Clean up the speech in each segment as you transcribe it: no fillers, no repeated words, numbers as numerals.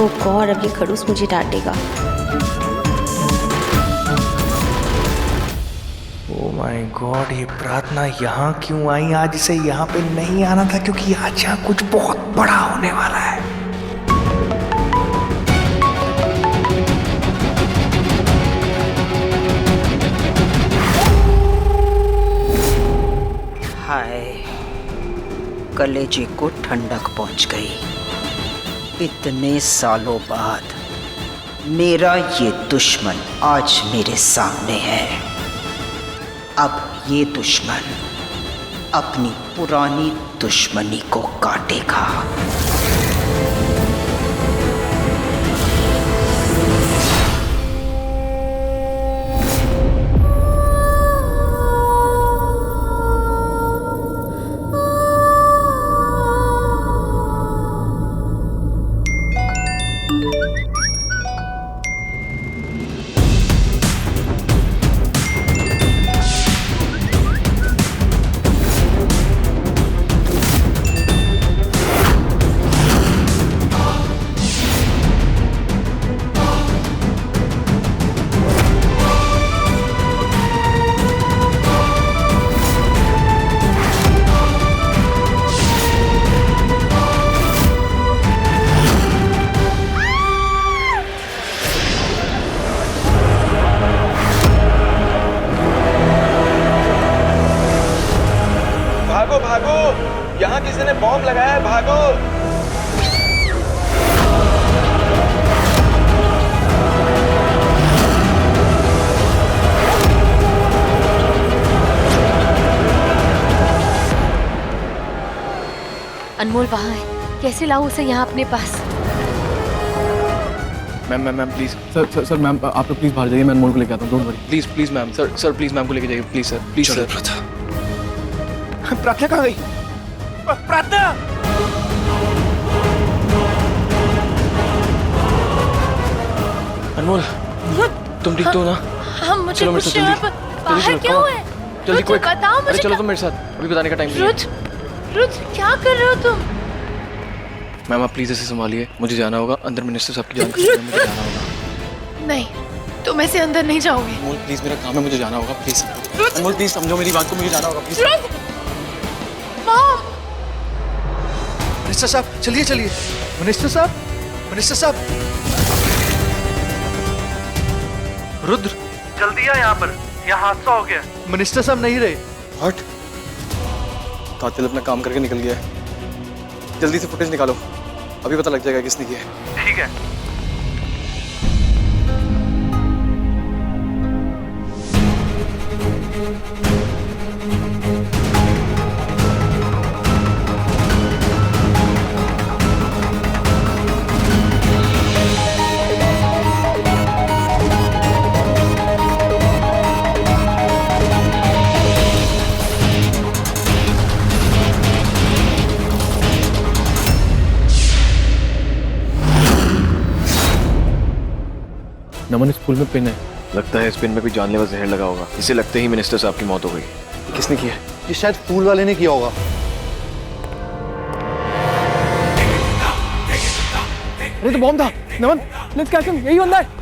ओह God, अब ये खड़ूस मुझे डांटेगा। ओह माय गॉड, ये प्रार्थना यहाँ क्यों आई? आज इसे यहाँ पे नहीं आना था, क्योंकि आज यहाँ कुछ बहुत बड़ा होने वाला है। हाय, कलेजे को ठंडक पहुंच गई। इतने सालों बाद मेरा ये दुश्मन आज मेरे सामने है। अब ये दुश्मन अपनी पुरानी दुश्मनी को काटेगा। भागो भागो, यहाँ किसी ने बॉम्ब लगाया है, भागो। अनमोल वहाँ है, कैसे लाऊं उसे यहाँ अपने पास? मैम प्लीज सर मैम आप लोग प्लीज बाहर जाइए, मैं अनमोल को लेके आता हूँ, don't worry. Please ma'am, sir please ma'am को लेके जाइए, प्लीज सर, प्लीज सर। प्रार्थना कहाँ गई? प्रार्थना! अनमोल, तुम ठीक तो हो ना? हम मुझे चलो मेरे साथ जल्दी, बाहर क्यों है? जल्दी रुद्र, बताओ अरे मुझे। चलो तुम मेरे साथ, अभी बताने का टाइम नहीं है। रुद्र क्या कर रहे हो तुम? मैम आप प्लीज ऐसे संभालिए, मुझे जाना होगा अंदर, मिनिस्टर साहब की जान मुझे जाना होगा। नहीं, तुम ऐसे अंदर नहीं जाओगे। अनमोल प्लीज, मेरा काम है, मुझे जाना होगा, प्लीज। अनमोल प्लीज समझो मेरी बात को, मुझे जाना होगा, प्लीज। मिनिस्टर साहब चलिए चलिए। मिनिस्टर साहब, मिनिस्टर साहब। रुद्र जल्दी आ यहाँ पर, यहाँ हादसा हो गया। मिनिस्टर साहब नहीं रहे। हट, कातिल अपना काम करके निकल गया है, जल्दी से फुटेज निकालो, अभी पता लग जाएगा किसने किया है। ठीक है। नमन इस फूल में पिन है, लगता है इस पिन में कोई जानलेवा जहर लगा होगा। इसे लगते ही मिनिस्टर साहब की मौत हो गई। किसने किया है? ये शायद फूल वाले ने किया होगा। अरे तो बॉम्ब था। नमन लेट्स कैच हिम, यही बंदा है।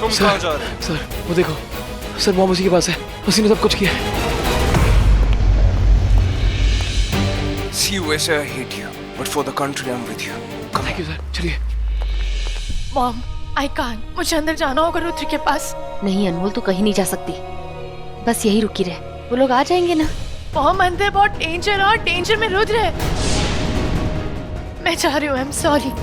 तुम कहाँ जा रहे हो? सर वो देखो, सर बॉम्ब उसी के पास है, उसी ने सब कुछ किया है। See you, I hate you, but for the country I'm with you. Thank you sir, चलिए। मॉम, आई कांट, मुझे अंदर जाना होगा रुद्र के पास। नहीं अनमोल, तू कहीं नहीं जा सकती, बस यही रुकी रहे, वो लोग आ जाएंगे ना। मॉम अंदर बहुत डेंजर, और डेंजर में रुद्र है। मैं जा रही हूँ, आई एम सॉरी।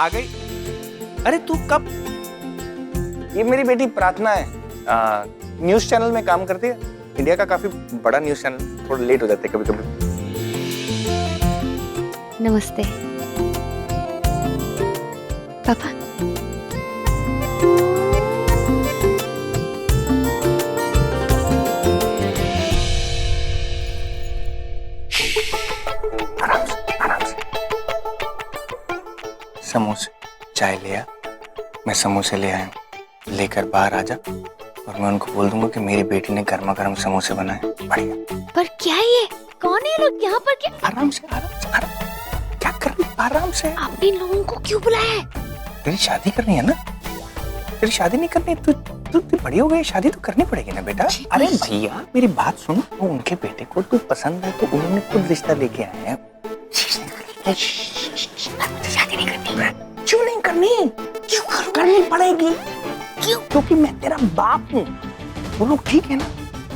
आ गई? अरे तू कब? ये मेरी बेटी प्रार्थना है, न्यूज चैनल में काम करती है, इंडिया का काफी बड़ा न्यूज चैनल। थोड़ा लेट हो जाते हैं कभी कभी। नमस्ते पापा। आराम से। समोसे, चाय ले आ, मैं समोसे ले आया हूँ। लेकर बाहर आ जा और मैं उनको बोल दूंगा कि मेरी बेटी ने गर्मा गर्म समोसे बनाए, बढ़िया। पर क्या है ये? कौन है ये लोग यहाँ पर? क्या आराम से। क्या कर रही? आराम से। आपने इन लोगों को क्यों बुलाया है? तेरी शादी करनी है ना? तेरी शादी नहीं करनी? तू बड़ी हो गई, शादी तो करनी पड़ेगी ना बेटा। अरे भैया मेरी बात सुन, तो उनके बेटे को तू पसंद है तो उन्होंने खुद रिश्ता लेके आए हैं। शादी नहीं करनी। क्यों नहीं करनी? क्यों करनी पड़ेगी? क्यों? क्योंकि मैं तेरा बाप हूँ। वो लोग ठीक है ना,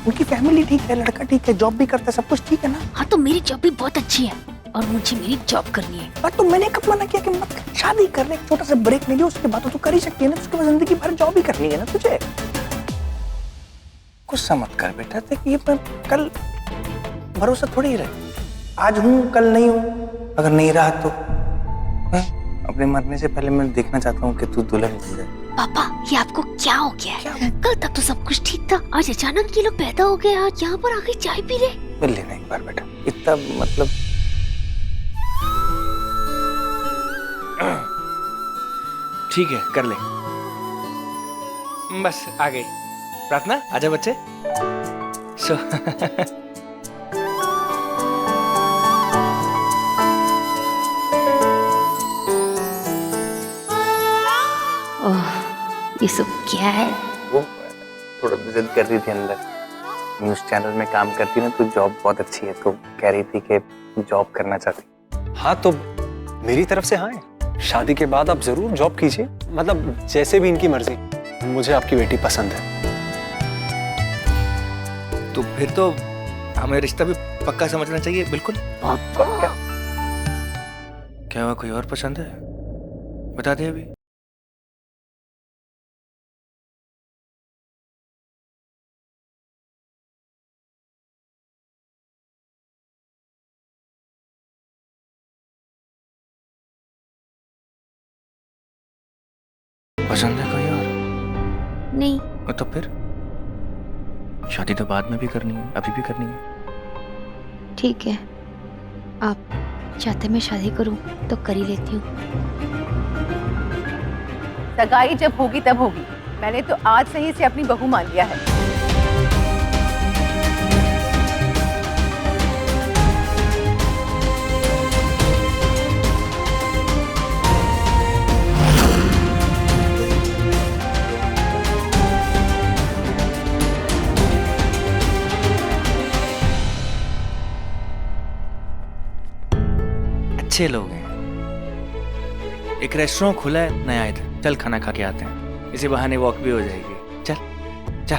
उनकी फैमिली ठीक है, लड़का ठीक है, जॉब भी करता है, सब कुछ ठीक है ना? हाँ तो मेरी जॉब भी बहुत अच्छी है और मुझे मेरी जॉब करनी है। पर तो मैंने कब मना किया कि मत कर? शादी कर ले, एक छोटा सा ब्रेक ले लियो, उसके बाद तो तू कर ही सकती है ना। उसके बाद जिंदगी भर जॉब ही करनी है ना तुझे। गुस्सा मत कर बेटा, देख ये कल भरोसा थोड़ी ही रहे। आज हूँ कल नहीं हूँ, अगर नहीं रहा तो अपने मरने से पहले मैं देखना चाहता हूँ कि तू दुल्हन बन जाए। पापा ये आपको क्या हो गया है? कल तक तो सब कुछ ठीक था, आज अचानक ये लोग पैदा हो गए, आज यहाँ पर आके चाय पी रहे। मिल लेना एक बार बेटा, इतना मतलब। ठीक है कर ले, बस आ गई। प्रार्थना आजा बच्चे। सो ओह ये सब क्या है? वो थोड़ा जिद कर रही थी अंदर, न्यूज चैनल में काम करती ना, तो जॉब बहुत अच्छी है, तो कह रही थी कि जॉब करना चाहती। हाँ तो मेरी तरफ से हाँ है, शादी के बाद आप जरूर जॉब कीजिए, मतलब जैसे भी इनकी मर्जी। मुझे आपकी बेटी पसंद है। तो फिर तो हमें रिश्ता भी पक्का समझना चाहिए। बिल्कुल। क्या हुआ, कोई और पसंद है? बता दे अभी। पसंद है कोई और? नहीं। तो फिर शादी तो बाद में भी करनी है, अभी भी करनी है। ठीक है, आप चाहते मैं शादी करूं तो कर ही लेती हूँ। सगाई जब होगी तब होगी, मैंने तो आज से ही इसे अपनी बहू मान लिया है। अच्छे लोग हैं। एक रेस्टोरेंट खुला है नया इधर, चल खाना खा के आते हैं, इसी बहाने वॉक भी हो जाएगी। चल चल।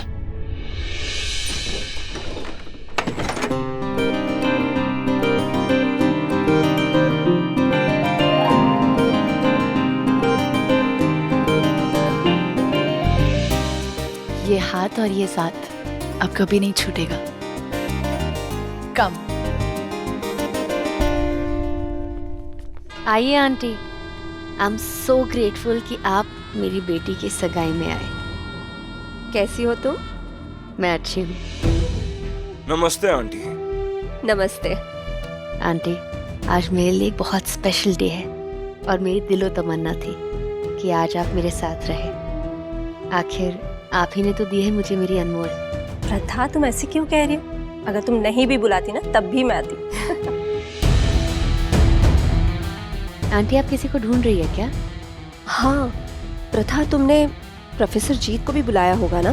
ये हाथ और ये साथ अब कभी नहीं छूटेगा। कम। आइए aunty, I am so grateful कि आप मेरी बेटी की सगाई में आए। कैसी हो तुम? मैं अच्छी हूँ। नमस्ते आंटी। नमस्ते आंटी, आज मेरे लिए एक बहुत स्पेशल डे है और मेरी दिलो तमन्ना थी कि आज आप मेरे साथ रहे। आखिर आप ही ने तो दी है मुझे मेरी अनमोल। प्रथा तुम ऐसे क्यों कह रही हो? अगर तुम नहीं भी बुलाती ना तब भी मैं आती। आंटी आप किसी को ढूंढ रही है क्या? हाँ प्रथा, तुमने प्रोफेसर जीत को भी बुलाया होगा ना?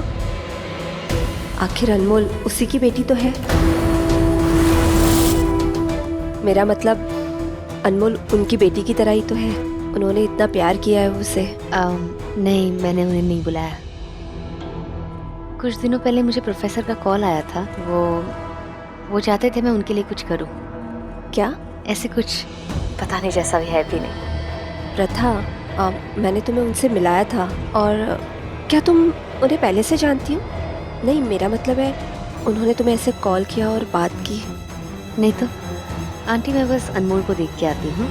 आखिर अनमोल उसी की बेटी तो है। मेरा मतलब अनमोल उनकी बेटी की तरह ही तो है। उन्होंने इतना प्यार किया है उसे। नहीं, मैंने उन्हें नहीं बुलाया। कुछ दिनों पहले मुझे प्रोफेसर का कॉल आया था। वो चाहते थे मैं उनके लिए कुछ करूं। क्या? ऐसे कुछ पता नहीं, जैसा भी है भी नहीं। प्रथा, मैंने तुम्हें उनसे मिलाया था। और क्या तुम उन्हें पहले से जानती हो? नहीं, मेरा मतलब है उन्होंने तुम्हें ऐसे कॉल किया और बात की? नहीं तो आंटी, मैं बस अनमोल को देख के आती हूँ।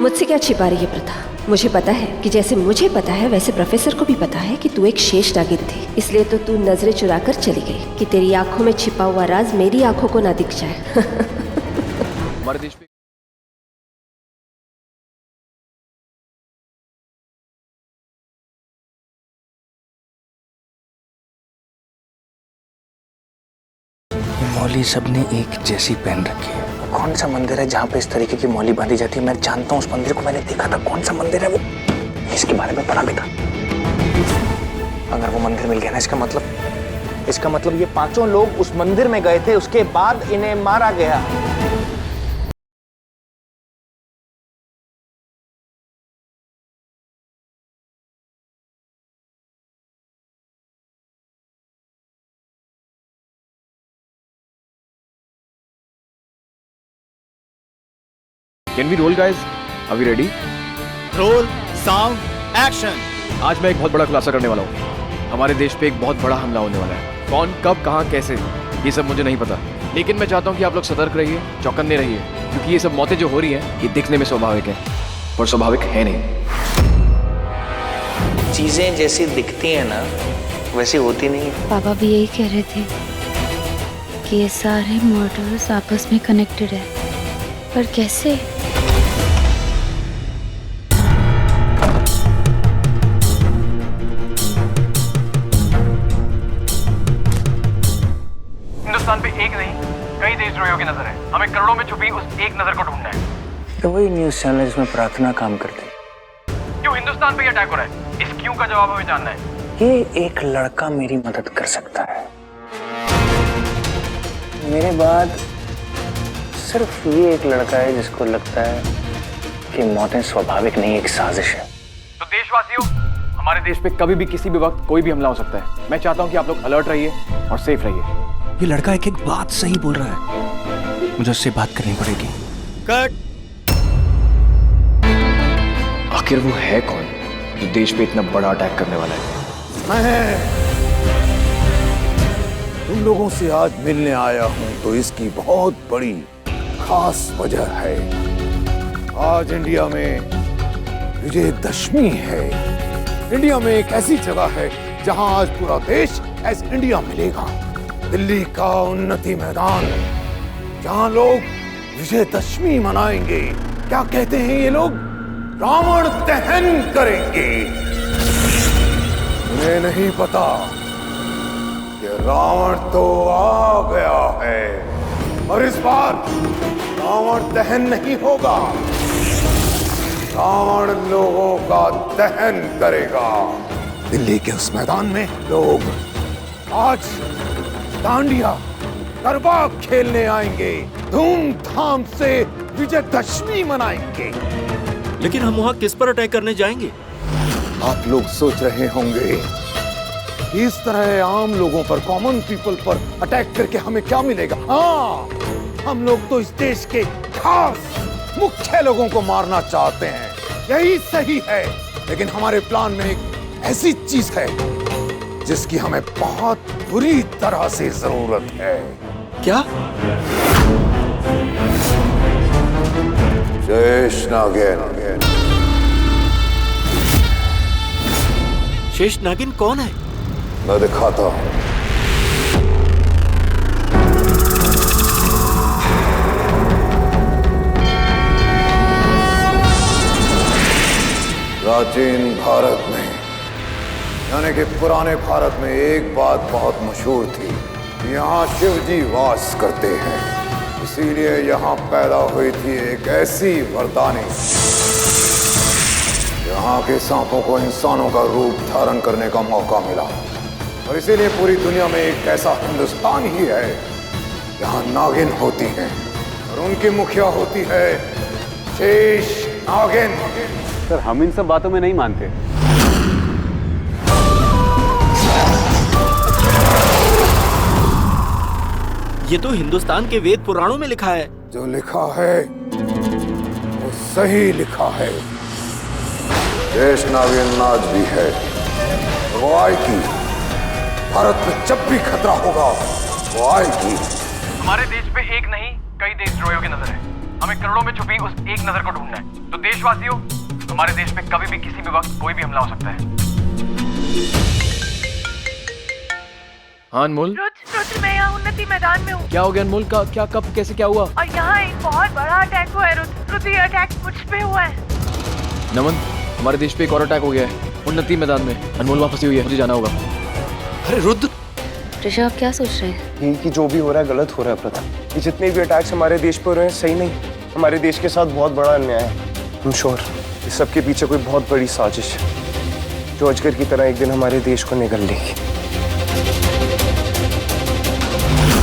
मुझसे क्या छिपा रही है प्रथा? मुझे पता है कि जैसे मुझे पता है वैसे प्रोफेसर को भी पता है कि तू एक शेष नागिन थी। इसलिए तो तू नजरें चुरा कर चली गई कि तेरी आंखों में छिपा हुआ राज मेरी आंखों को ना दिख जाए। हमारे देश पे मौली सबने एक जैसी पहन रखी है। कौन सा मंदिर है जहाँ पे इस तरीके की मौली बांधी जाती है? मैं जानता हूँ उस मंदिर को, मैंने देखा था। कौन सा मंदिर है वो? इसके बारे में पढ़ा भी था। अगर वो मंदिर मिल गया ना, इसका मतलब ये पांचों लोग उस मंदिर में गए थे, उसके बाद इन्हें मारा गया। Can we roll guys? Are we ready? Roll, sound, action. आज मैं एक बहुत बड़ा खुलासा करने वाला हूँ। हमारे देश पे एक बहुत बड़ा हमला होने वाला है। कौन, कब, कहाँ, कैसे, ये सब मुझे नहीं पता। लेकिन मैं चाहता हूँ कि आप लोग सतर्क रहिए, चौकन्ने रहिए, क्योंकि ये सब मौतें जो हो रही हैं ये दिखने में स्वाभाविक है, पर स्वाभाविक है नहीं। चीजें जैसी दिखती है ना वैसी होती नहीं। पापा भी यही कह रहे थे कि ये सारे मॉडल्स आपस में कनेक्टेड है, पर कैसे? हिंदुस्तान पे एक नहीं कई देशद्रोहियों की नजर है। हमें करोड़ों में छुपी उस एक नजर को ढूंढना है। तो वही न्यूज चैनल जिसमें प्रार्थना काम करते हैं। क्यों हिंदुस्तान पे ये अटैक हो रहा है? इस क्यों का जवाब हमें जानना है। ये एक लड़का मेरी मदद कर सकता है। मेरे बाद सिर्फ ये एक लड़का है जिसको लगता है कि मौतें स्वाभाविक नहीं, एक साजिश है। तो देशवासियों, हमारे देश पे कभी भी किसी भी वक्त कोई भी हमला हो सकता है। मैं चाहता हूँ कि आप लोग अलर्ट रहिए और सेफ रहिए। ये लड़का एक एक बात सही बोल रहा है, मुझे उससे बात करनी पड़ेगी। कट। आखिर वो है कौन जो देश पे इतना बड़ा अटैक करने वाला है? मैं तुम लोगों से आज मिलने आया हूं तो इसकी बहुत बड़ी खास वजह है। आज इंडिया में विजयदशमी है। इंडिया में एक ऐसी जगह है जहां आज पूरा देश एज इंडिया मिलेगा। दिल्ली का उन्नति मैदान, जहां लोग विजयदशमी मनाएंगे। क्या कहते हैं ये लोग? रावण दहन करेंगे। उन्हें नहीं पता कि रावण तो आ गया है, और इस बार रावण दहन नहीं होगा, रावण लोगों का दहन करेगा। दिल्ली के उस मैदान में लोग आज डांडिया गरबा खेलने आएंगे, धूमधाम से विजयदशमी मनाएंगे। लेकिन हम वहाँ किस पर अटैक करने जाएंगे? आप लोग सोच रहे होंगे कि इस तरह आम लोगों पर, कॉमन पीपल पर अटैक करके हमें क्या मिलेगा? हाँ, हम लोग तो इस देश के खास मुख्य लोगों को मारना चाहते हैं। यही सही है, लेकिन हमारे प्लान में एक ऐसी चीज है जिसकी हमें बहुत बुरी तरह से जरूरत है। क्या? शेष नागिन। शेष नागिन कौन है? मैं दिखाता हूं। प्राचीन भारत में, यानी कि पुराने भारत में, एक बात बहुत मशहूर थी। यहाँ शिव जी वास करते हैं, इसीलिए यहाँ पैदा हुई थी एक ऐसी वरदानी। यहाँ के सांपों को इंसानों का रूप धारण करने का मौका मिला, और इसीलिए पूरी दुनिया में एक ऐसा हिंदुस्तान ही है जहाँ नागिन होती हैं, और उनकी मुखिया होती है शेष नागिन। सर, हम इन सब बातों में नहीं मानते। ये तो हिंदुस्तान के वेद पुराणों में लिखा है। जो लिखा है वो सही लिखा है। देश नावियन आज भी है, वो आएगी। भारत में जब भी खतरा होगा वो आएगी। हमारे देश पे एक नहीं कई देशद्रोहियों की नजर है। हमें करोड़ों में छुपी उस एक नजर को ढूंढना है। तो देशवासियों, हमारे देश पे कभी भी किसी भी वक्त कोई भी हमला हो सकता है। हाँ अनमोल, रुद्र मैं यहाँ उन्नति मैदान में हूँ। क्या हो गया अनमोल? का क्या, कब, कैसे, क्या हुआ? और यहाँ एक बहुत बड़ा अटैक हुआ है रुद्र, ये अटैक मुझ पे हुआ है। नमन, हमारे देश पे एक और अटैक हो गया है उन्नति मैदान में। अनमोल वहाँ फंसी हुई है, मुझे जाना होगा। अरे रुद्र, ऋषभ आप क्या सोच रहे हैं? ये कि जो भी हो रहा है गलत हो रहा है प्रथा। ये जितने भी अटैक्स हमारे देश पे हो रहे हैं सही नहीं। हमारे देश के साथ बहुत बड़ा अन्याय है। हम श्योर इस सब के पीछे कोई बहुत बड़ी साजिश है जो अजगर की तरह एक दिन हमारे देश को निगल लेगी।